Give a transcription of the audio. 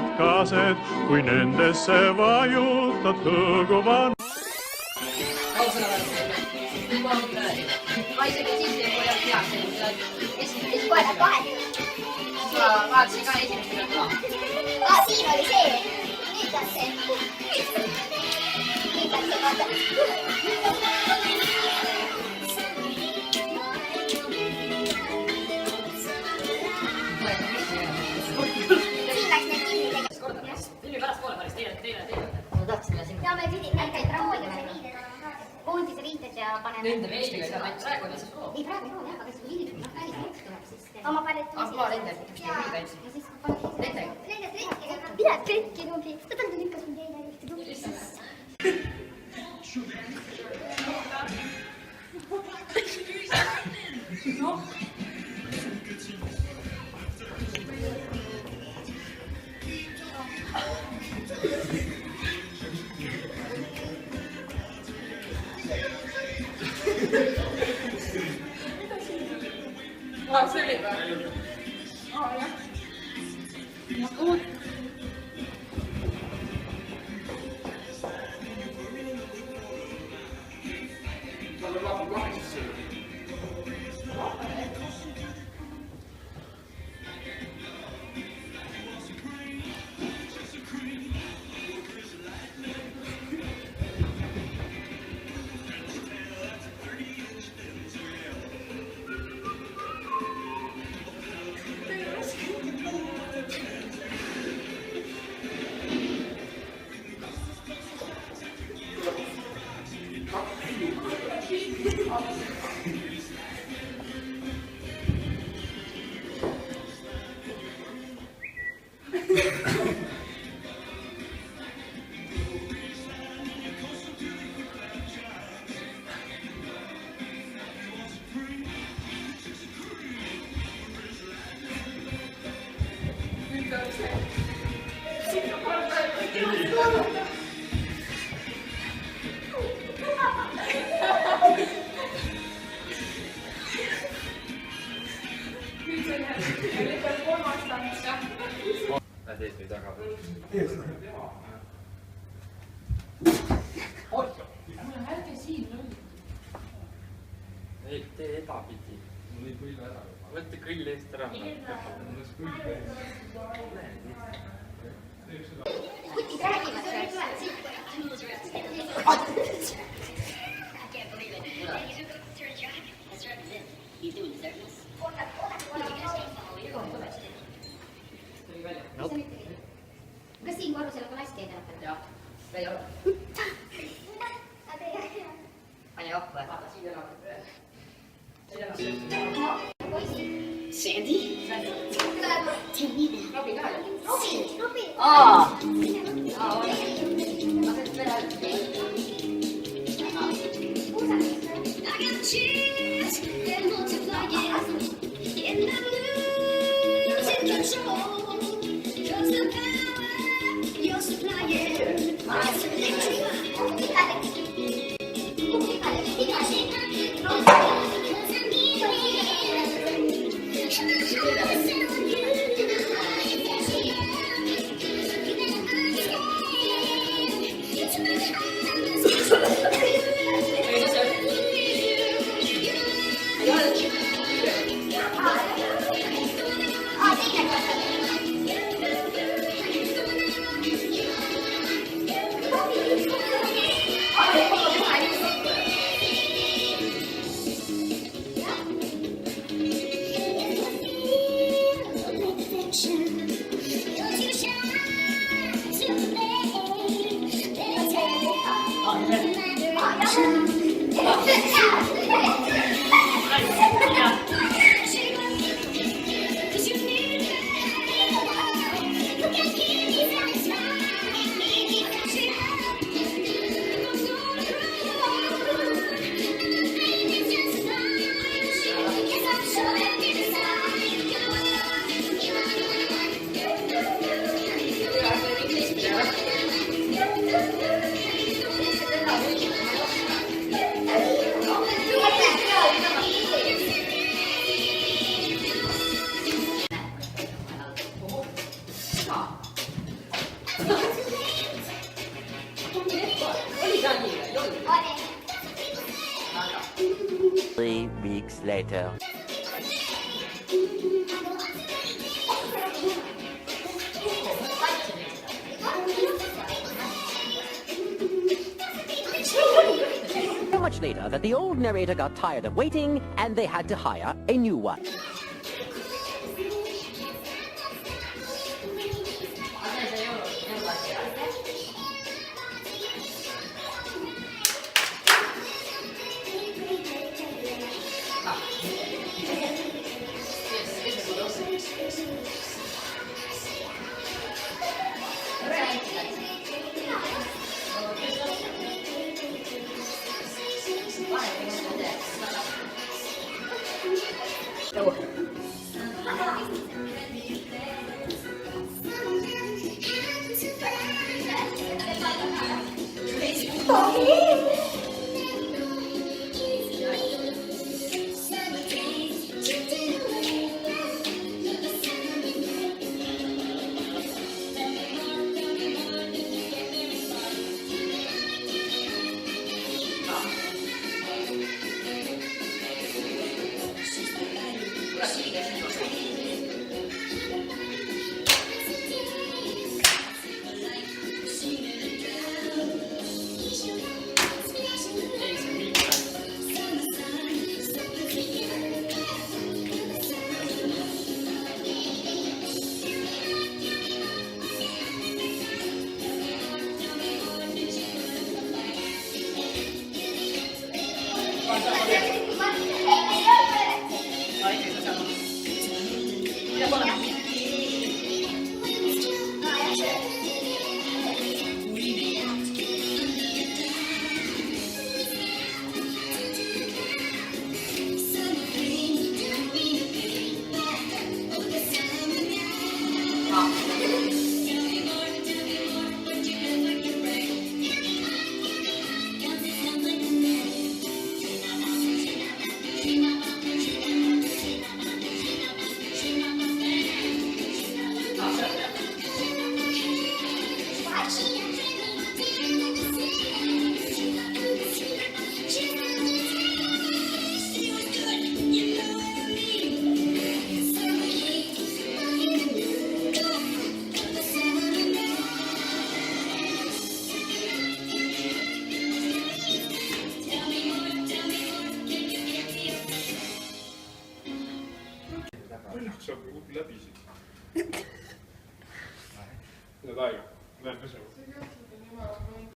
matkased, kui nendesse vajutad hõõguvad. Ma isegi siis ei ole heaks, esimene kohe kahe. Ma vaatasin ka esimesele ka. Siin oli see. Nüüd on see. Nüüd on see, vaata. Siin läks need kinni tegema. Filmi pärast poole päris teile. Ma tahtsime sinna. Ja me pidime näiteks koondise riided ja paneme... Nende meestiga ei saa ainult praegu on lihtsalt proov. Ei, praegu ei ole, aga kas riided välis mõttes tuleb siis... Oma paned... Ma nendega, üks teie riida andsin. Ja siis paned... Nendega. Nendega trekkiga. Mida trekki nubi? Võtan ta lükkas mind eile ühte tubi. See oli või? Jah. Ees või taga? Ees. Mul on ärge siin lolli. Ei, tee edapidi. Mul ei kõlga ära. Võtta kõll eest ära. Kutid räägivad sellest. Kas siin korrusel on laske edasi? Jah, ei ole. Pane jahku või? Vaata, siin elab. Sandy? Tell me that. Robi ka ju. Robi! I got a chance and multiply it. And I'm losing control. Cause the power you're supplying is electric. 3 weeks later. So much later that the old narrator got tired of waiting and they had to hire a new one. saab läbi siit. Lähed aega, lähed pesema.